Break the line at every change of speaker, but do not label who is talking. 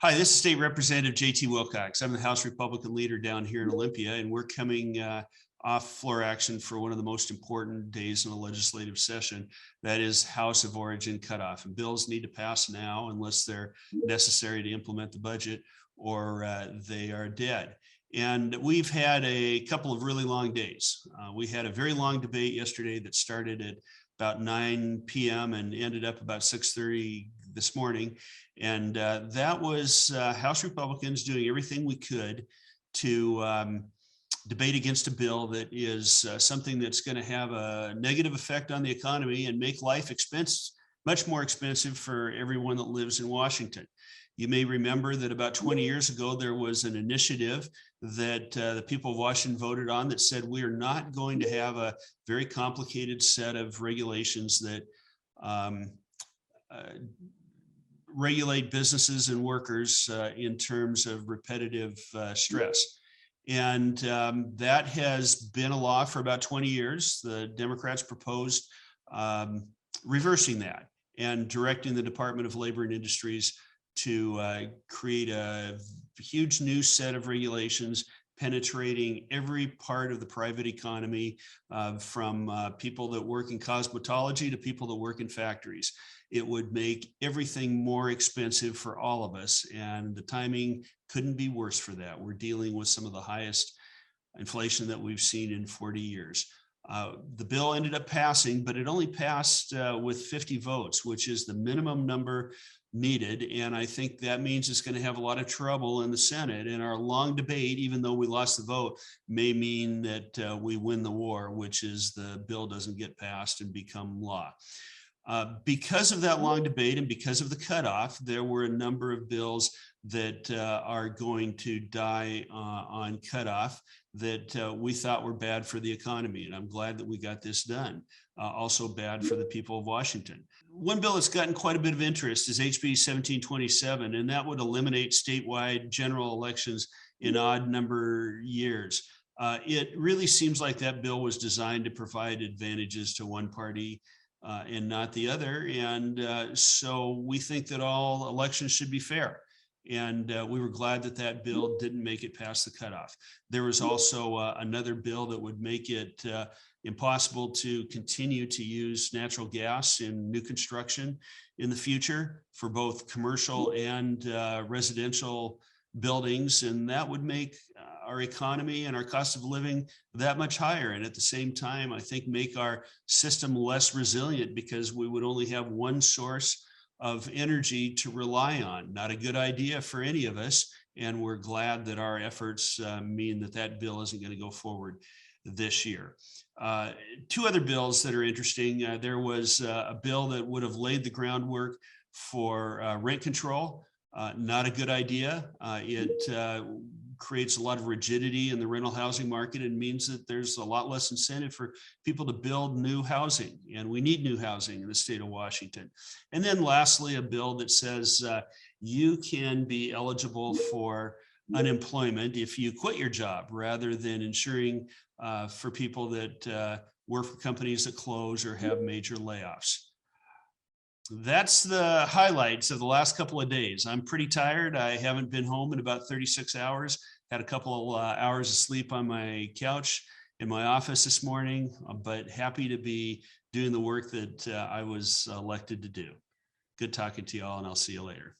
Hi, this is State Representative J.T. Wilcox. I'm the House Republican Leader down here in Olympia, and we're coming off floor action for one of the most important days in the legislative session. That is House of Origin cutoff. And bills need to pass now unless they're necessary to implement the budget, or they are dead. And we've had a couple of really long days. We had a very long debate yesterday that started at about 9 p.m. and ended up about 6:30 this morning. And that was House Republicans doing everything we could to debate against a bill that is something that's going to have a negative effect on the economy and make life much more expensive for everyone that lives in Washington. You may remember that about 20 years ago, there was an initiative that the people of Washington voted on that said we are not going to have a very complicated set of regulations that regulate businesses and workers in terms of repetitive stress. And that has been a law for about 20 years. The Democrats proposed reversing that and directing the Department of Labor and Industries to create a huge new set of regulations penetrating every part of the private economy, from people that work in cosmetology to people that work in factories. It would make everything more expensive for all of us, and the timing couldn't be worse for that. We're dealing with some of the highest inflation that we've seen in 40 years. The bill ended up passing, but it only passed with 50 votes, which is the minimum number needed. And I think that means it's going to have a lot of trouble in the Senate. And our long debate, even though we lost the vote, may mean that we win the war, which is the bill doesn't get passed and become law. Because of that long debate and because of the cutoff, there were a number of bills that are going to die on cutoff that we thought were bad for the economy. And I'm glad that we got this done. Also bad for the people of Washington. One bill that's gotten quite a bit of interest is HB 1727, and that would eliminate statewide general elections in odd number years. It really seems like that bill was designed to provide advantages to one party and not the other. And so we think that all elections should be fair. And we were glad that that bill didn't make it past the cutoff. There was also another bill that would make it impossible to continue to use natural gas in new construction in the future for both commercial and residential buildings. And that would make our economy and our cost of living that much higher. And at the same time, I think make our system less resilient because we would only have one source of energy to rely on. Not a good idea for any of us. And we're glad that our efforts mean that that bill isn't going to go forward this year. Two other bills that are interesting. There was a bill that would have laid the groundwork for rent control. Not a good idea. It creates a lot of rigidity in the rental housing market and means that there's a lot less incentive for people to build new housing. And we need new housing in the state of Washington. And then lastly, a bill that says you can be eligible for unemployment if you quit your job, rather than ensuring for people that work for companies that close or have major layoffs. That's the highlights of the last couple of days. I'm pretty tired. I haven't been home in about 36 hours. Had a couple of hours of sleep on my couch in my office this morning, but happy to be doing the work that I was elected to do. Good talking to you all, and I'll see you later.